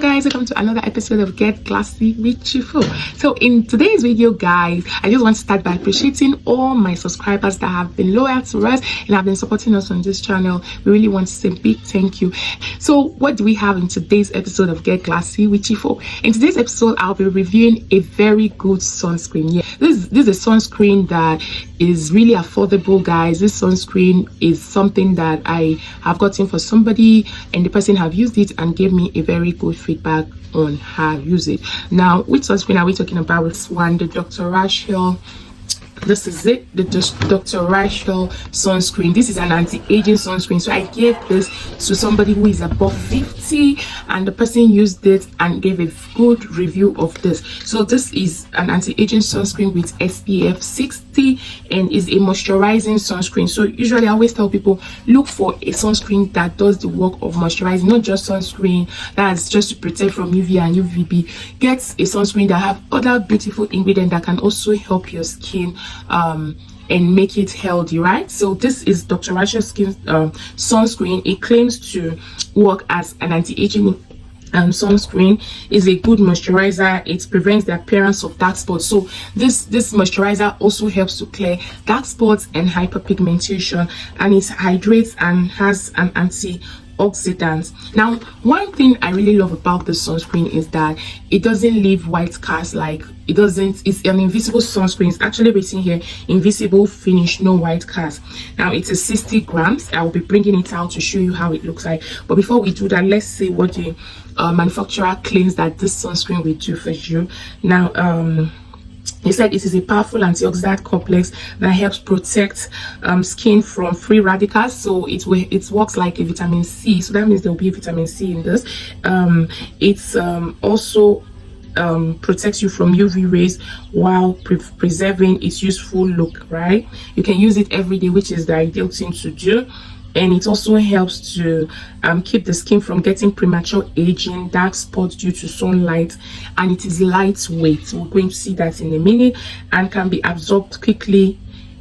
guys, welcome to another episode of Get Classy with Chifo. So in today's video, guys, I just want to start by appreciating all my subscribers that have been loyal to us and have been supporting us on this channel. We really want to say a big thank you. So what do we have in today's episode of Get Classy with Chifo? In today's episode, I'll be reviewing a very good sunscreen. Yeah, this is a sunscreen that is really affordable, guys. This sunscreen is something that I have gotten for somebody, and the person have used it and gave me a very good feedback on her usage. Now, which sunscreen are we talking about? This one, the Dr Rashel. This is it, the Dr Rashel sunscreen. This is an anti-aging sunscreen. So I gave this to somebody who is above 50, and the person used it and gave a good review of this. So this is an anti-aging sunscreen with SPF 60 and is a moisturizing sunscreen. So usually I always tell people, look for a sunscreen that does the work of moisturizing, not just sunscreen that's just to protect from UV and UVB. Get a sunscreen that have other beautiful ingredients that can also help your skin and make it healthy, right? So this is Dr Rashel skin sunscreen. It claims to work as an anti-aging sunscreen, is a good moisturizer. It prevents the appearance of dark spots. So this moisturizer also helps to clear dark spots and hyperpigmentation, and it hydrates and has an antioxidants. Now, one thing I really love about this sunscreen is that it doesn't leave white cast. Like, it doesn't, it's an invisible sunscreen. It's actually written here, invisible finish, no white cast. Now it is 60 grams. I will be bringing it out to show you how it looks like, but before we do that, let's see what the manufacturer claims that this sunscreen will do for you. Now, he said it is a powerful antioxidant complex that helps protect skin from free radicals. So it works like a vitamin C. So that means there will be a vitamin C in this. It's also protects you from UV rays while preserving its useful look, right? You can use it every day, which is the ideal thing to do. And it also helps to keep the skin from getting premature aging, dark spots due to sunlight, and it is lightweight. We're going to see that in a minute, and can be absorbed quickly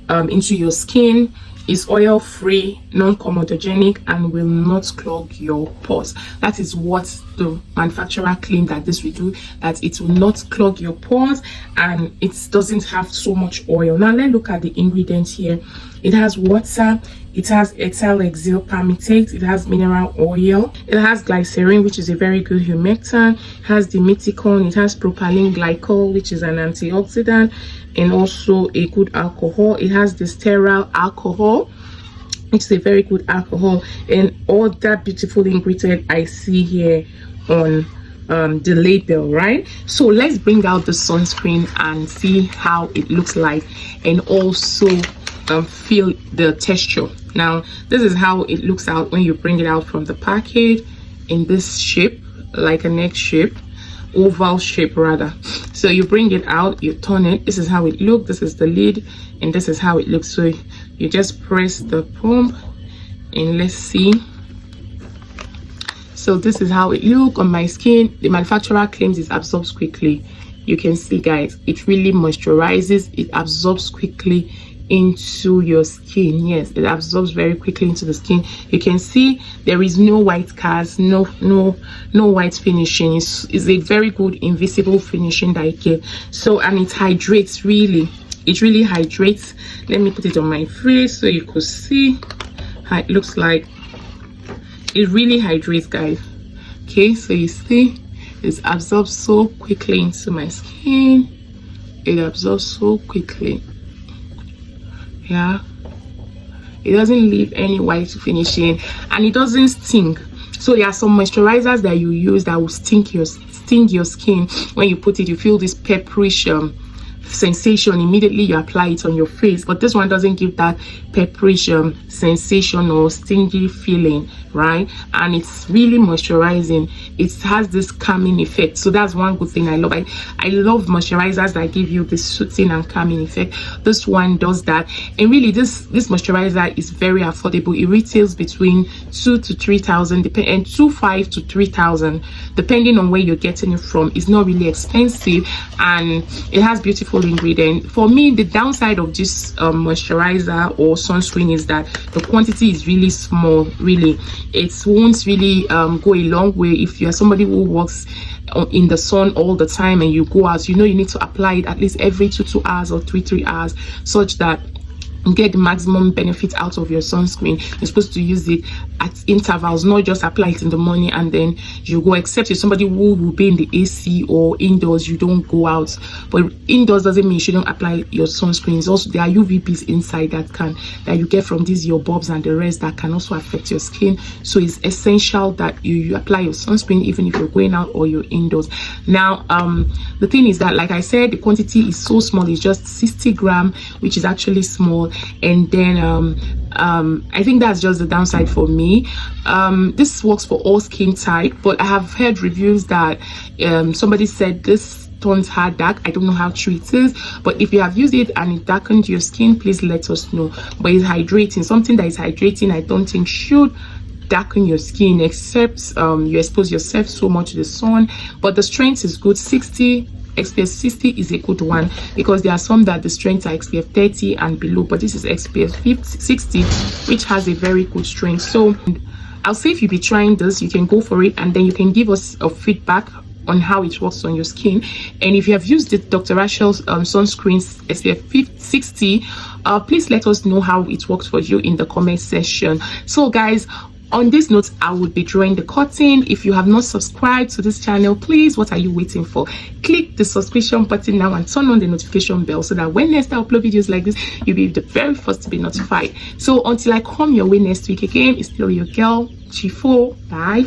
into your skin. Is oil free, non-comedogenic, and will not clog your pores. That is what the manufacturer claimed that this will do, that it will not clog your pores, and it doesn't have so much oil. Now let's look at the ingredients here. It has water, it has ethyl hexyl palmitate, it has mineral oil, it has glycerin, which is a very good humectant, it has dimeticon, it has propylene glycol, which is an antioxidant, and also a good alcohol. It has the stearyl alcohol, which is a very good alcohol, and all that beautiful ingredient I see here on the label, right? So let's bring out the sunscreen and see how it looks like, and also feel the texture. Now this is how it looks out when you bring it out from the package, in this shape, like a neck shape, oval shape rather. So you bring it out, you turn it, this is how it looks, this is the lid, and this is how it looks. So you just press the pump, and let's see. So this is how it looks on my skin. The manufacturer claims it absorbs quickly. You can see, guys, it really moisturizes, it absorbs quickly into your skin. Yes, it absorbs very quickly into the skin. You can see there is no white cast, no white finishing. It's a very good invisible finishing that it gives. So, and it hydrates, really, it really hydrates. Let me put it on my face so you could see how it looks like. It really hydrates, guys. Okay, so you see it absorbs so quickly into my skin. It absorbs so quickly. Yeah, it doesn't leave any white finishing, and it doesn't stink. So there are some moisturizers that you use that will sting your skin. When you put it, you feel this pepperish sensation immediately you apply it on your face, but this one doesn't give that pepperish sensation or stingy feeling, right? And it's really moisturizing. It has this calming effect. So that's one good thing I love. I love moisturizers that give you this soothing and calming effect. This one does that, and really this moisturizer is very affordable. It retails between 2,000 to 3,000, and 2,500 to 3,000 depending on where you're getting it from. It's not really expensive, and it has beautiful simple ingredient. For me, the downside of this moisturizer or sunscreen is that the quantity is really small. Really, it won't really go a long way if you are somebody who works in the sun all the time and you go out. You know, you need to apply it at least every 2 hours or 3 hours, such that you get the maximum benefit out of your sunscreen. You're supposed to use it at intervals, not just apply it in the morning and then you go, except you're somebody who will be in the AC or indoors, you don't go out. But indoors doesn't mean you shouldn't apply your sunscreens. Also, there are UVBs inside that you get from these your bulbs and the rest that can also affect your skin. So it's essential that you apply your sunscreen even if you're going out or you're indoors. Now the thing is that, like I said, the quantity is so small. It's just 60 grams, which is actually small. And then I think that's just the downside for me. This works for all skin type, but I have heard reviews that somebody said this turns her dark. I don't know how true it is, but if you have used it and it darkened your skin, please let us know. But it's hydrating. Something that is hydrating, I don't think should darken your skin, except you expose yourself so much to the sun. But the strength is good. SPF 60 is a good one, because there are some that the strengths are SPF 30 and below, but this is SPF 60, which has a very good strength. So I'll say if you be trying this, you can go for it, and then you can give us a feedback on how it works on your skin. And if you have used it, Dr. Rashel's sunscreen SPF 60, please let us know how it works for you in the comment section. So guys, on this note, I will be drawing the curtain. If you have not subscribed to this channel, please, what are you waiting for? Click the subscription button now and turn on the notification bell so that when next I upload videos like this, you'll be the very first to be notified. So until I come your way next week again, it's still your girl Chifo. Bye.